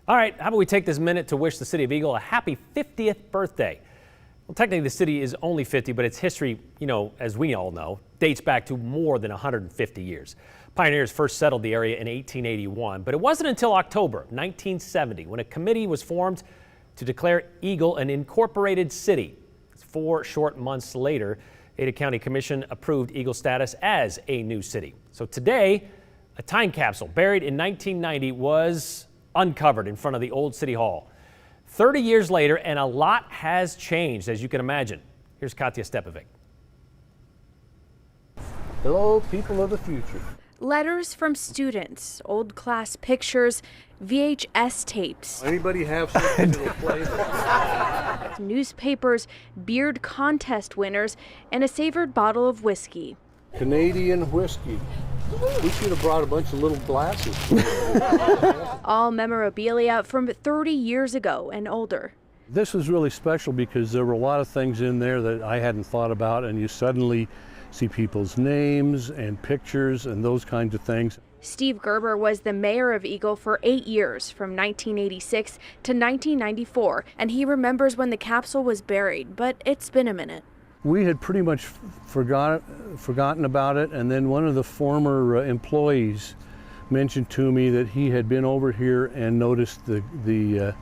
All right, how about we take this minute to wish the city of Eagle a happy 50th birthday. Well, technically the city is only 50, but its history, as we all know, dates back to more than 150 years. Pioneers first settled the area in 1881, but it wasn't until October 1970 when a committee was formed to declare Eagle an incorporated city. 4 short months later, Ada County Commission approved Eagle status as a new city. So today, a time capsule buried in 1990 was uncovered in front of the old City Hall. 30 years later, and a lot has changed, as you can imagine. Here's Katya Stepovic. Hello, people of the future. Letters from students, old class pictures, VHS tapes. Anybody have something that'll play? Newspapers, beard contest winners, and a savored bottle of whiskey. Canadian whiskey. We should have brought a bunch of little glasses. All memorabilia from 30 years ago and older. This was really special because there were a lot of things in there that I hadn't thought about, and you suddenly see people's names and pictures and those kinds of things. Steve Gerber was the mayor of Eagle for 8 years, from 1986 to 1994, and he remembers when the capsule was buried, but it's been a minute. We had pretty much forgotten about it, and then one of the former employees mentioned to me that he had been over here and noticed the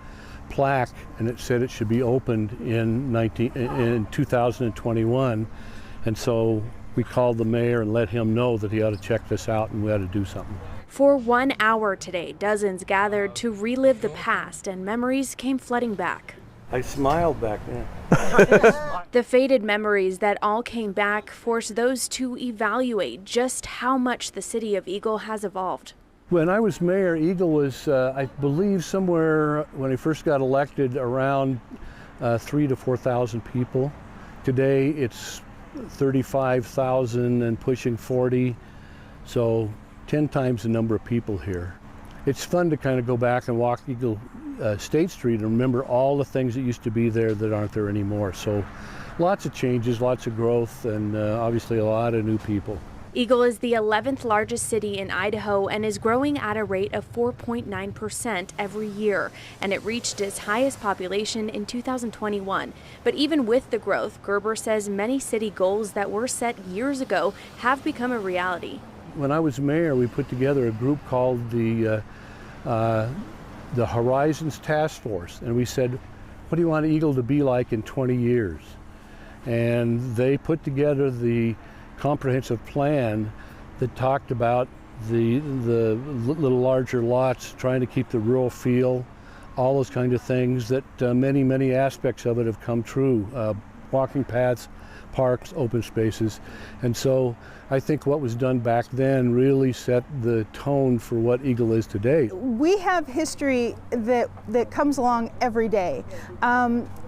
plaque, and it said it should be opened in 2021. And so we called the mayor and let him know that he ought to check this out and we ought to do something. For 1 hour today, dozens gathered to relive the past, and memories came flooding back. I smiled back then. The faded memories that all came back forced those to evaluate just how much the city of Eagle has evolved. When I was mayor, Eagle was, I believe, somewhere when I first got elected, around 3,000 to 4,000 people. Today it's 35,000 and pushing 40, so 10 times the number of people here. It's fun to kind of go back and walk Eagle State Street and remember all the things that used to be there that aren't there anymore. So lots of changes, lots of growth, and obviously a lot of new people. Eagle is the 11th largest city in Idaho and is growing at a rate of 4.9% every year, and it reached its highest population in 2021. But even with the growth, Gerber says many city goals that were set years ago have become a reality. When I was mayor, we put together a group called the Horizons Task Force, and we said, what do you want Eagle to be like in 20 years? And they put together the comprehensive plan that talked about the little larger lots, trying to keep the rural feel, all those kind of things that many aspects of it have come true. Walking paths, parks, open spaces. And so I think what was done back then really set the tone for what Eagle is today. We have history that comes along every day.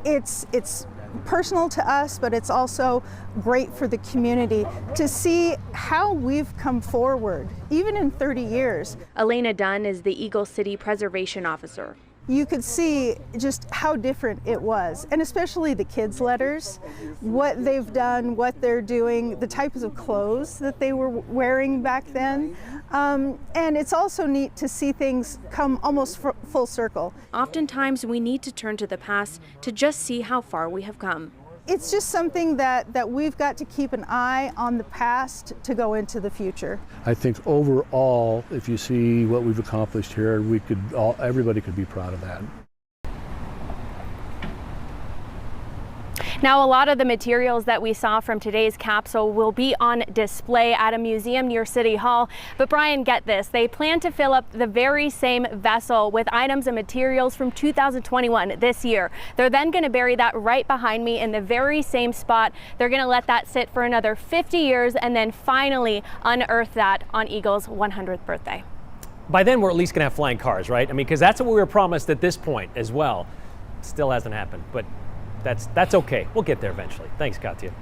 It's personal to us, but it's also great for the community to see how we've come forward, even in 30 years. Elena Dunn is the Eagle City Preservation Officer. You could see just how different it was, and especially the kids' letters, what they've done, what they're doing, the types of clothes that they were wearing back then. And it's also neat to see things come almost full circle. Oftentimes we need to turn to the past to just see how far we have come. It's just something that we've got to keep an eye on the past to go into the future. I think overall, if you see what we've accomplished here, everybody could be proud of that. Now, a lot of the materials that we saw from today's capsule will be on display at a museum near City Hall. But Brian, get this, they plan to fill up the very same vessel with items and materials from 2021 this year. They're then going to bury that right behind me in the very same spot. They're going to let that sit for another 50 years and then finally unearth that on Eagle's 100th birthday. By then, we're at least going to have flying cars, right? I mean, because that's what we were promised at this point as well. Still hasn't happened, but that's okay. We'll get there eventually. Thanks, Katya.